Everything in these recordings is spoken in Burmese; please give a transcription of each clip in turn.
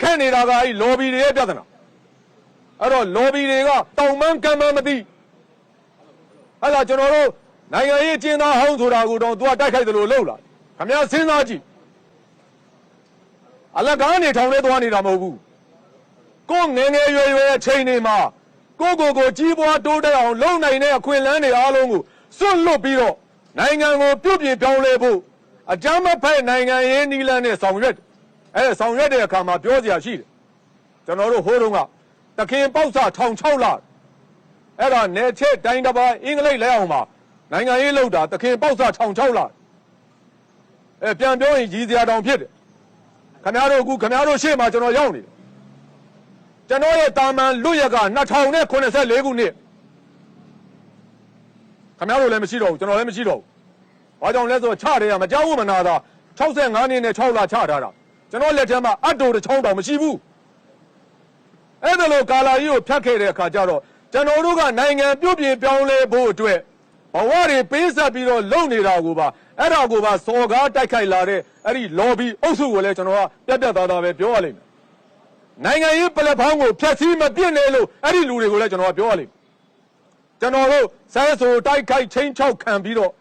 ခန့်နေတာကအဲ့လော်ဘီတွေရဲ့ပြဿနာအဲ့တော့လော်ဘီတွေကတောင်ပန်းကမ်းပန်းမသိအဲ့ဒါကျွန်တော်တို့နိုင်ငံရေးကျင်းသားဟောင်းဆိုတာကိုတော့သူကတိုက်ခိုက်တယ်လို့လုပ်လာခင်ဗျားစဉ်းစားကြည့်အလကားနေထောင်လဲသွားနေတာမဟုတ်ဘူးကိုငယ်ငယ်ရွယ်ရွယ်အချိန်တွေမှာကိုကြီးပွားတိုးတက်အောင်လုပ်နိုင်တဲ့အခွင့်အလမ်းတွေအားလုံးကိုစွန့်လွတ်ပြီးတော့နိုင်ငံကိုပြုပြင်ပြောင်းလဲဖို့အကြမ်းမဖက်နိုင်ငံရေးနီလန်းနဲ့ဆောင်ရွက်ဆောင်ရွက်တဲ့အခါမှာပြောစရာရှိတယ်ကျွန်တော်တို့ဟိုးတုန်းကတခင်ပေါက်စာ1600လအဲ့ဒါနယ်ချက်တိုင်းတစ်ပါးအင်္ဂလိပ်လဲအောင်မှာနိုင်ငံရေးလောက်တာတခင်ပေါက်စာ1600လပြန်ပြောရင်ကြီးစရာတောင်ဖြစ်တယ်ခင်ဗျားတို့အခုခင်ဗျားတို့ရှေ့မှာကျွန်တော်ရောက်နေတယ်ကျွန်တော်ရဲ့တာမန်လွတ်ရက2084ခုနှစ်ခင်ဗျားတို့လည်းမရှိတော့ဘူးကျွန်တော်လည်းမရှိတော့ဘူးဘာကြောင့်လဲဆိုတော့ချတယ်ကမကြောက်ဘူးမနာတာ65နှစ်နဲ့6လချထားတာကျွန်တော်လက်ထက်မှာအတူတချောင်းတောင်မရှိဘူးအဲ့ဒါလို့ကာလာကြီးကိုဖြတ်ခဲ့တဲ့အခါကျတော့ကျွန်တော်တို့ကနိုင်ငံပြုပြင်ပြောင်းလဲဖို့အတွက်ဘဝတွေပေးဆက်ပြီးတော့လုပ်နေတာကိုပါအဲ့ဒါကိုပါစော်ကားတိုက်ခိုက်လာတဲ့အဲ့ဒီ lobby အုပ်စုကိုလည်းကျွန်တော်ကပြတ်သားပဲပြောရလိမ့်မယ်နိုင်ငံရေးပလက်ဖောင်းကိုဖျက်ဆီးမပြစ်နဲ့လို့အဲ့ဒီလူတွေကိုလည်းကျွန်တော်ကပြောရလိမ့်မယ်ကျွန်တော်တို့ဆဲဆိုတိုက်ခိုက်ချင်းချောက်ခံပြီးတော့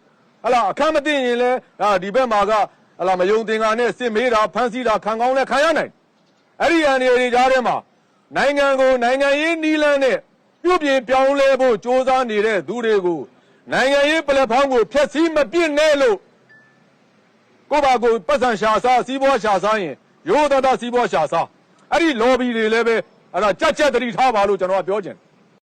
ဟလာအခမ်းမသိရင်လည်းဒီဘက်မှာကဟလာမယုံသင်္ကာနဲ့စစ်မေးတာဖမ်းဆီးတာခံကောင်းလဲခံရနိုင်အဲ့ဒီအန်ဒီကြားထဲမှာနိုင်ငံကိုနိုင်ငံရေးနီးလန်းနဲ့ပြုပြင်ပြောင်းလဲဖို့စ조사နေတဲ့သူတွေကိုနိုင်ငံရေးပလက်ဖောင်းကိုဖျက်ဆီးမပြစ်နဲ့လို့ကိုပါကိုပတ်စံရှာစားစီးပွားရှာစားရင်ရိုးသားသားစီးပွားရှာစားအဲ့ဒီ lobby တွေလည်းပဲအဲ့ဒါကြက်တတိထားပါလို့ကျွန်တော်ကပြောချင်